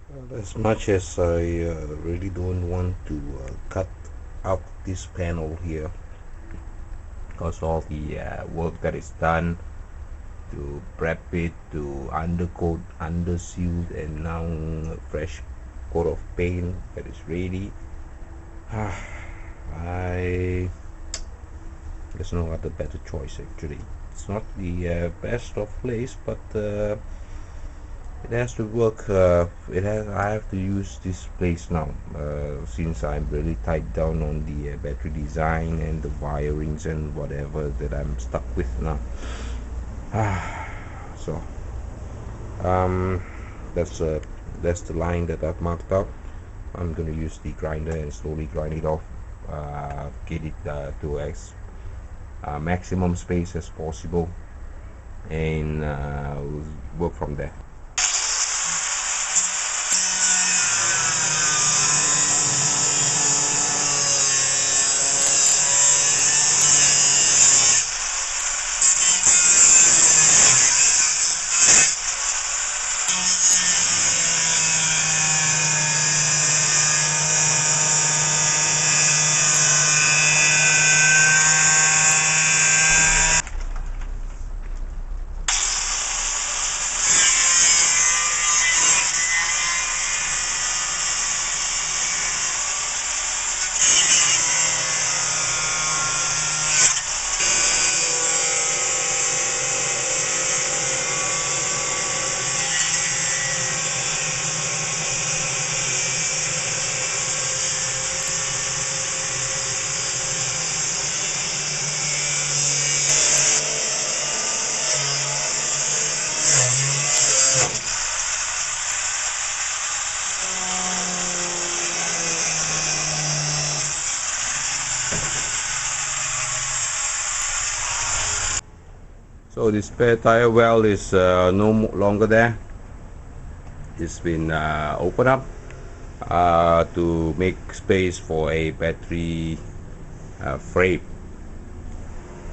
Well, as much as I really don't want to cut out this panel here, because all the work that is done to prep it, to undercoat, underseal, and now a fresh coat of paint that is ready. I There's no other better choice actually. It's not the best of place, but it has to work. I have to use this place now, since I'm really tied down on the battery design and the wirings and whatever that I'm stuck with now. So um, that's uh, that's the line that I've marked out. I'm gonna use the grinder and slowly grind it off, get it to as maximum space as possible, and work from there. So the spare tire well is no longer there. It's been opened up to make space for a battery frame,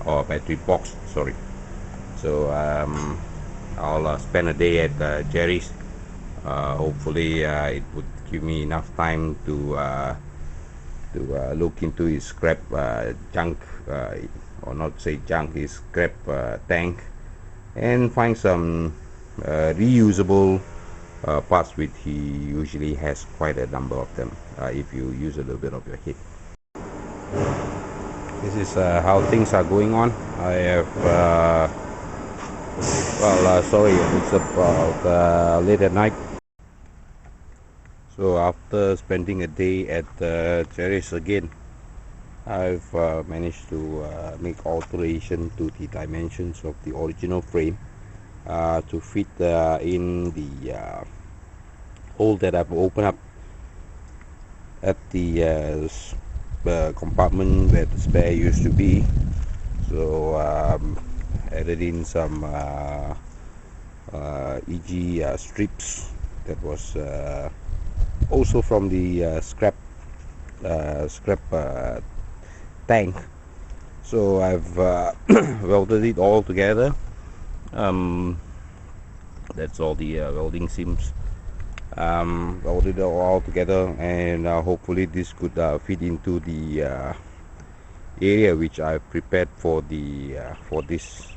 or battery box, sorry. So I'll spend a day at Jerry's. Hopefully it would give me enough time to look into his scrap junk, or not say junk, his scrap tank, and find some reusable parts, which he usually has quite a number of them if you use a little bit of your head. This is how things are going on. I have sorry, it's about late at night. So after spending a day at Jerry's again, I've managed to make alteration to the dimensions of the original frame to fit in the hole that I've opened up at the compartment where the spare used to be. So added in some EG strips that was also from the scrap tank. So I've welded it all together. Um, that's all the welding seams. Welded it all together, and hopefully this could fit into the area which I prepared for the for this.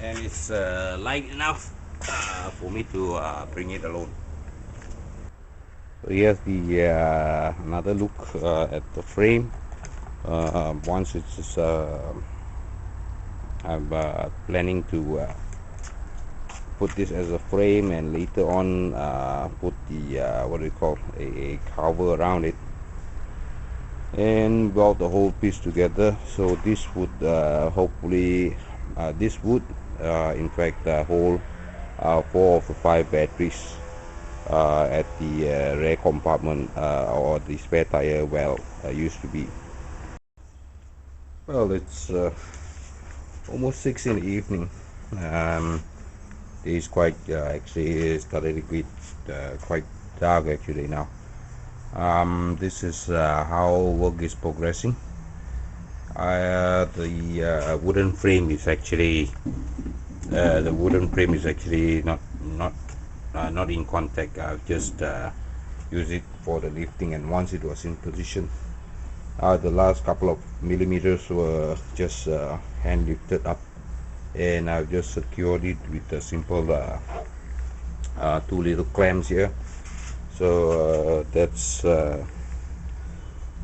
And it's light enough for me to bring it alone. So here's the another look at the frame. Once it's I'm planning to put this as a frame, and later on put the what do you call, a cover around it, and weld the whole piece together. So this would hopefully this would in fact hold 4 of the 5 batteries at the rear compartment, or the spare tire well used to be. Well, it's almost 6 in the evening. It is quite actually started to get quite dark actually now. This is how work is progressing. The wooden frame is actually not in contact. I've just used it for the lifting, and once it was in position, the last couple of millimeters were just hand lifted up, and I've just secured it with a simple two little clamps here. So that's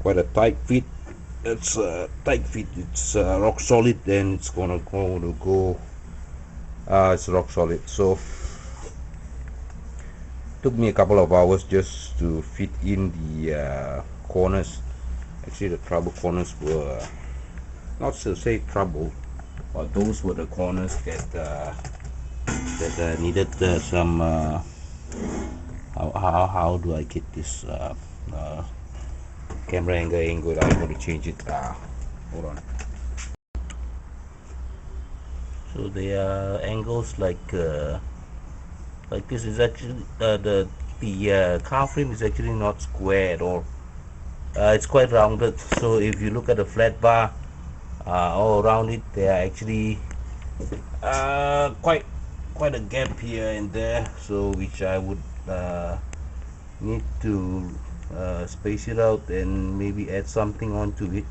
quite a tight fit. It's a tight fit. It's rock solid, and it's gonna go. It's rock solid. So took me a couple of hours just to fit in the corners. Actually, the trouble corners were not to say trouble, but those were the corners that needed some. How do I get this camera angle ain't good? I'm going to change it. Hold on. So the angles like this is actually the car frame is actually not square at all. It's quite rounded. So if you look at the flat bar all around it, they are actually quite a gap here and there. So which I would need to space it out and maybe add something onto it,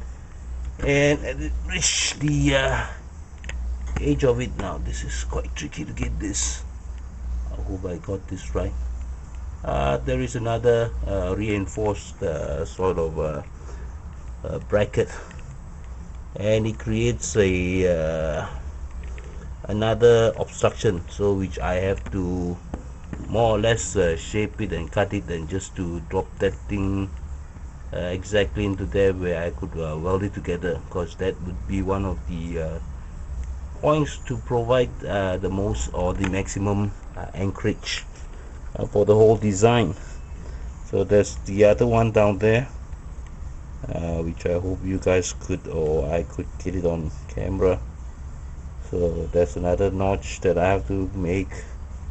and reach the edge of it. Now this is quite tricky to get this. I hope I got this right. There is another reinforced sort of bracket, and it creates a another obstruction, so which I have to more or less shape it and cut it, and just to drop that thing exactly into there where I could weld it together, because that would be one of the points to provide the most or the maximum anchorage for the whole design. So there's the other one down there, which I hope you guys could, or I could get it on camera. So there's another notch that I have to make,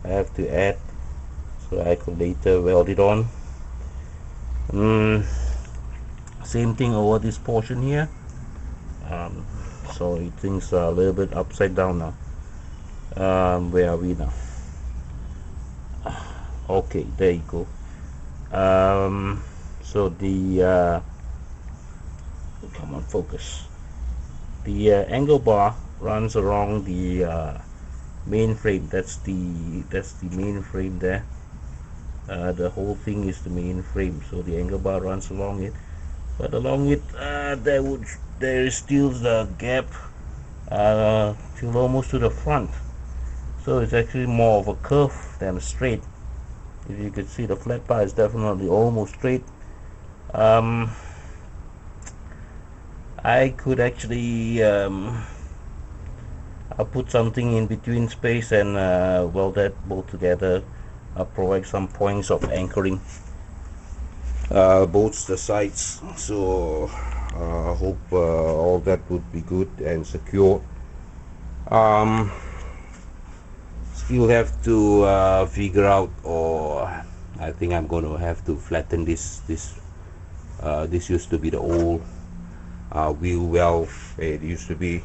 I have to add, so I could later weld it on. Same thing over this portion here. So things are a little bit upside down now. Where are we now? Okay, there you go. So the come on, focus. The angle bar runs along the main frame. That's the main frame there. The whole thing is the main frame, so the angle bar runs along it. But along it, there is still the gap till almost to the front. So it's actually more of a curve than a straight. If you could see, the flat bar is definitely almost straight. I could actually I'll put something in between space and weld that both together. Provide some points of anchoring both the sides. So I hope all that would be good and secure. Still have to figure out, or I think I'm going to have to flatten this. This used to be the old wheel well it used to be,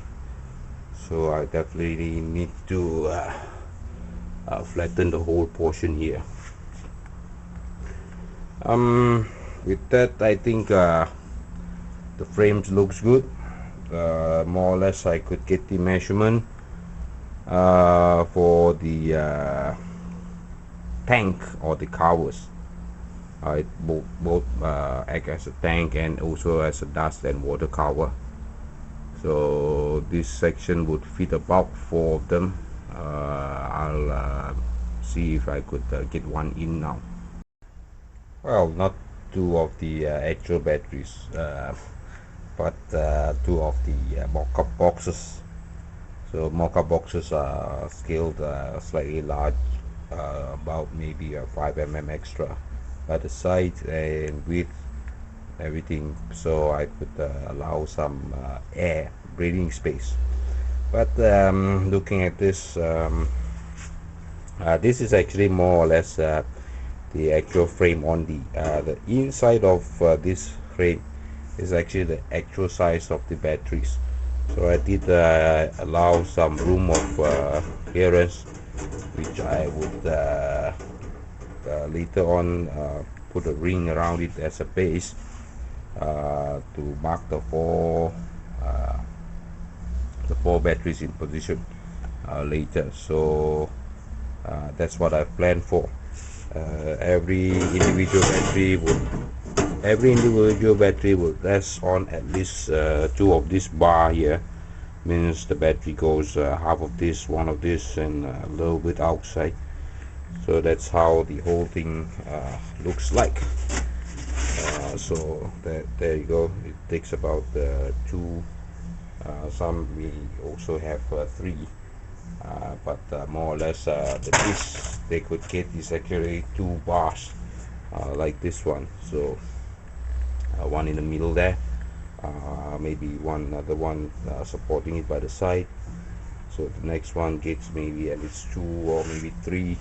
so I definitely need to flatten the whole portion here. With that, I think the frames looks good. More or less I could get the measurement for the tank or the covers. It both act as a tank and also as a dust and water cover. So this section would fit about 4 of them. I'll see if I could get one in now. Well, not 2 of the actual batteries, but 2 of the mock-up boxes. So mock-up boxes are scaled slightly large, about maybe 5 mm extra by the side and width, everything, so I could allow some air breathing space. But looking at this, this is actually more or less the actual frame on the inside of this frame. is actually the actual size of the batteries. So I did allow some room of clearance, which I would later on put a ring around it as a base to mark uh, the four batteries in position later. So that's what I've planned for. Every individual battery would rest on at least two of this bar here. Means the battery goes half of this, one of this, and a little bit outside. So that's how the whole thing looks like. So there you go. It takes about two. Some we also have three, but more or less the least they could get is actually two bars like this one. So one in the middle there, maybe one other one supporting it by the side. So the next one gets maybe at least two or maybe three.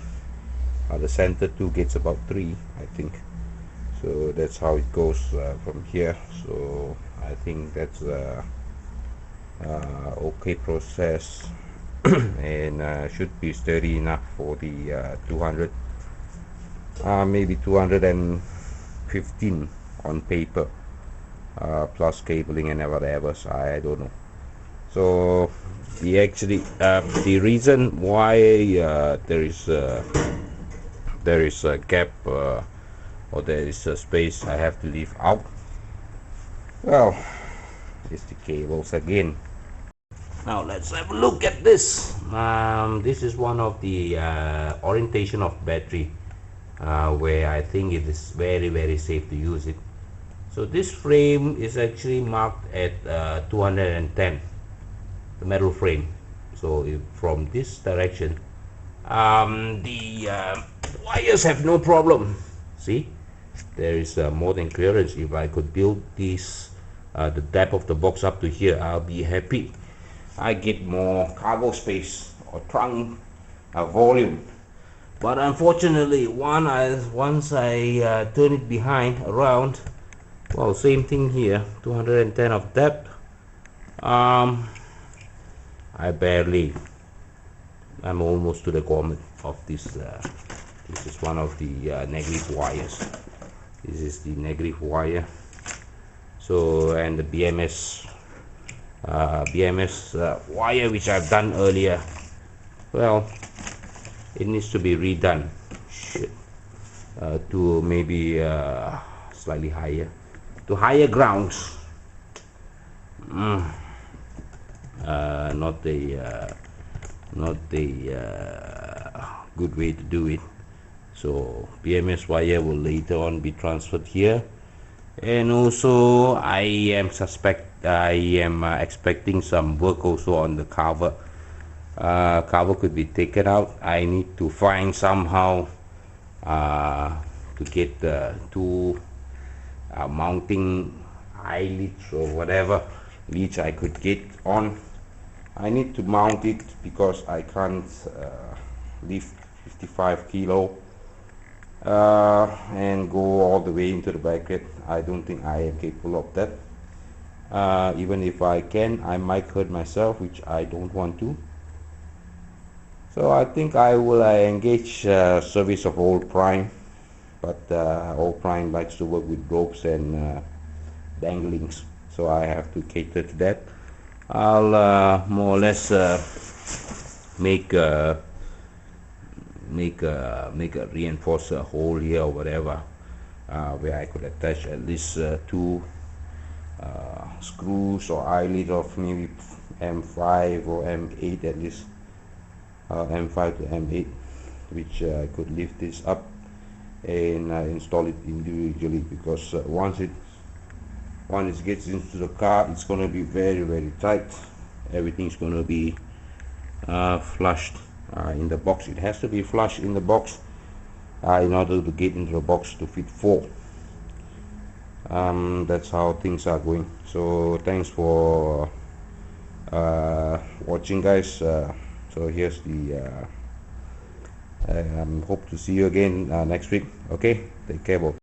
The center two gets about three, I think. So that's how it goes from here. So I think that's okay process and should be sturdy enough for the 200, maybe 215 on paper, plus cabling and whatever. So I don't know. So the reason why there is a gap or there is a space I have to leave out, well, it's the cables again. Now let's have a look at this. This is one of the orientation of battery where I think it is very safe to use it. So this frame is actually marked at 210, the metal frame. So from this direction, the wires have no problem. See, there is more than clearance. If I could build this, the depth of the box up to here, I'll be happy. I get more cargo space or trunk volume. But unfortunately, once I turn it behind around, well, same thing here, 210 of depth. I'm almost to the corner of this. This is one of the negative wires. This is the negative wire. So, and the BMS wire which I've done earlier, well, it needs to be redone to maybe slightly higher, to higher grounds. Not the good way to do it. So BMS wire will later on be transferred here, and also I am expecting some work also on the cover. Cover could be taken out. I need to find somehow to get the two mounting eyelets or whatever leads I could get on. I need to mount it because I can't lift 55 kilo and go all the way into the bracket. I don't think I am capable of that. Even if I can, I might hurt myself, which I don't want to. So I think I will engage service of Old Prime, but Old Prime likes to work with ropes and danglings, so I have to cater to that. I'll more or less make a reinforcer hole here or whatever, where I could attach at least two screws or eyelets of maybe M5 or M8 at least, M5 to M8, which I could lift this up and install it individually, because once it gets into the car, it's going to be very tight. Everything's going to be flushed in the box. It has to be flushed in the box in order to get into the box to fit four. That's how things are going. So thanks for watching, guys. So here's the hope to see you again next week. Okay, take care.